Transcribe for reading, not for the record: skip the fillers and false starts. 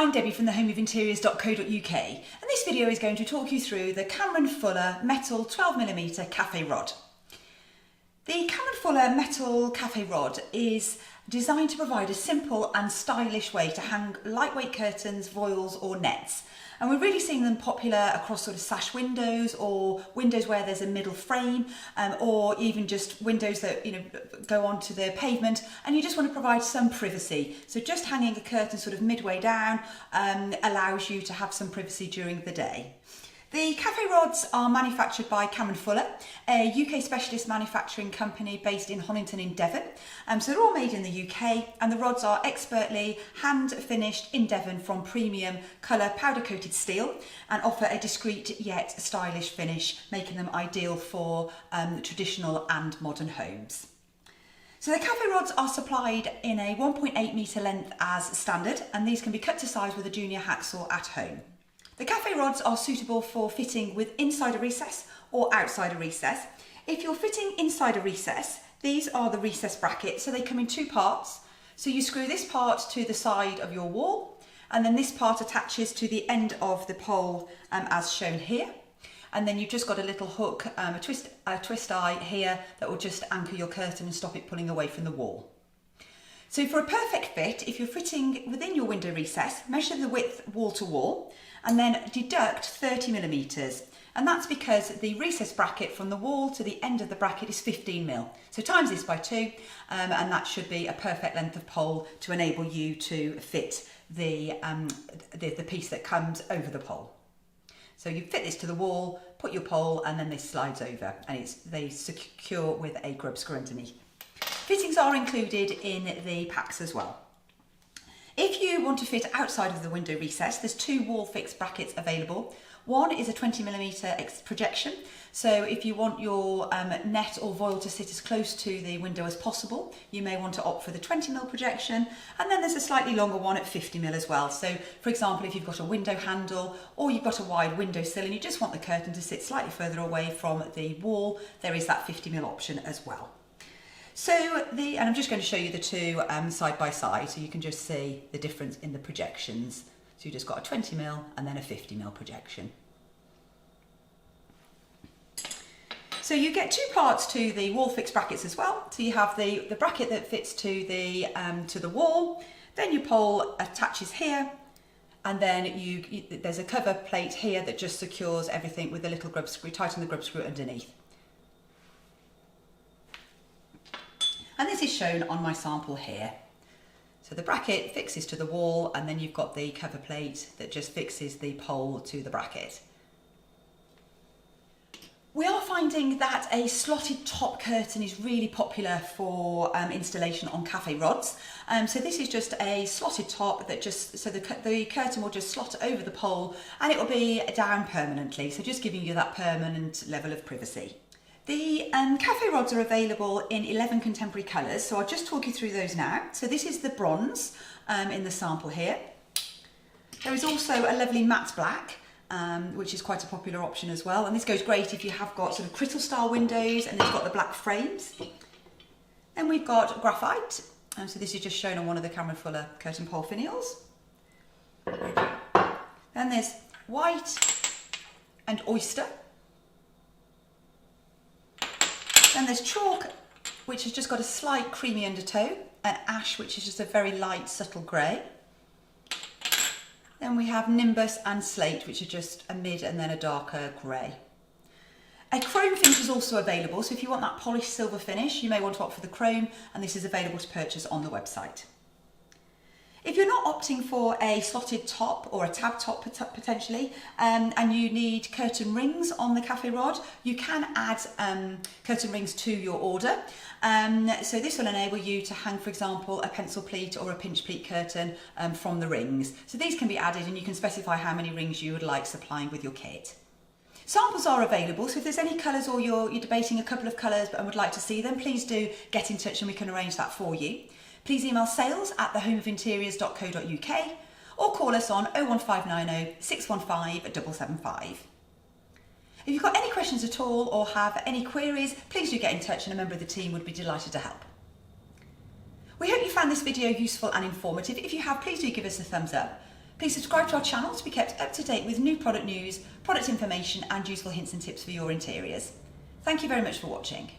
I'm Debbie from thehomeofinteriors.co.uk, and this video is going to talk you through the Cameron Fuller metal 12mm cafe rod. The Cameron Fuller metal cafe rod is designed to provide a simple and stylish way to hang lightweight curtains, voiles or nets. And we're really seeing them popular across sort of sash windows or windows where there's a middle frame, or even just windows that go onto the pavement and you just want to provide some privacy. So just hanging a curtain sort of midway down allows you to have some privacy during the day. The cafe rods are manufactured by Cameron Fuller, a UK specialist manufacturing company based in Honington in Devon. So they're all made in the UK, and the rods are expertly hand finished in Devon from premium colour powder coated steel and offer a discreet yet stylish finish, making them ideal for traditional and modern homes. So the cafe rods are supplied in a 1.8 metre length as standard, and these can be cut to size with a junior hacksaw at home. The cafe rods are suitable for fitting with inside a recess or outside a recess. If you're fitting inside a recess, these are the recess brackets, so they come in two parts. So you screw this part to the side of your wall, and then this part attaches to the end of the pole as shown here. And then you've just got a little hook, a twist eye here that will just anchor your curtain and stop it pulling away from the wall. So for a perfect fit, if you're fitting within your window recess, measure the width wall to wall and then deduct 30mm. And that's because the recess bracket from the wall to the end of the bracket is 15mm. So times this by 2 and that should be a perfect length of pole to enable you to fit the piece that comes over the pole. So you fit this to the wall, put your pole, and then this slides over, and they secure with a grub screw underneath. Fittings are included in the packs as well. If you want to fit outside of the window recess, there's two wall fixed brackets available. One is a 20mm projection, so if you want your net or voile to sit as close to the window as possible, you may want to opt for the 20mm projection. And then there's a slightly longer one at 50mm as well. So for example, if you've got a window handle or you've got a wide windowsill and you just want the curtain to sit slightly further away from the wall, there is that 50mm option as well. So and I'm just going to show you the two side by side so you can just see the difference in the projections. So you've just got a 20mm and then a 50mm projection. So you get two parts to the wall fixed brackets as well. So you have the bracket that fits to the wall, then your pole attaches here, and then there's a cover plate here that just secures everything with a little grub screw, tighten the grub screw underneath. And this is shown on my sample here. So the bracket fixes to the wall, and then you've got the cover plate that just fixes the pole to the bracket. We are finding that a slotted top curtain is really popular for installation on cafe rods. So this is just a slotted top that so the curtain will just slot over the pole and it will be down permanently. So just giving you that permanent level of privacy. The cafe rods are available in 11 contemporary colours, so I'll just talk you through those now. So this is the bronze in the sample here. There is also a lovely matte black, which is quite a popular option as well, and this goes great if you have got sort of crystal style windows and it's got the black frames. Then we've got graphite, so this is just shown on one of the Cameron Fuller curtain pole finials. Then there's white and oyster. Then there's chalk, which has just got a slight creamy undertone, and ash, which is just a very light, subtle grey. Then we have nimbus and slate, which are just a mid and then a darker grey. A chrome finish is also available, so if you want that polished silver finish, you may want to opt for the chrome, and this is available to purchase on the website. If you're not opting for a slotted top or a tab top potentially, and you need curtain rings on the cafe rod, you can add curtain rings to your order. So this will enable you to hang, for example, a pencil pleat or a pinch pleat curtain from the rings. So these can be added, and you can specify how many rings you would like supplying with your kit. Samples are available, so if there's any colours or you're debating a couple of colours and would like to see them, please do get in touch and we can arrange that for you. Please email sales@thehomeofinteriors.co.uk or call us on 01590 615 775. If you've got any questions at all or have any queries, please do get in touch and a member of the team would be delighted to help. We hope you found this video useful and informative. If you have, please do give us a thumbs up. Please subscribe to our channel to be kept up to date with new product news, product information and useful hints and tips for your interiors. Thank you very much for watching.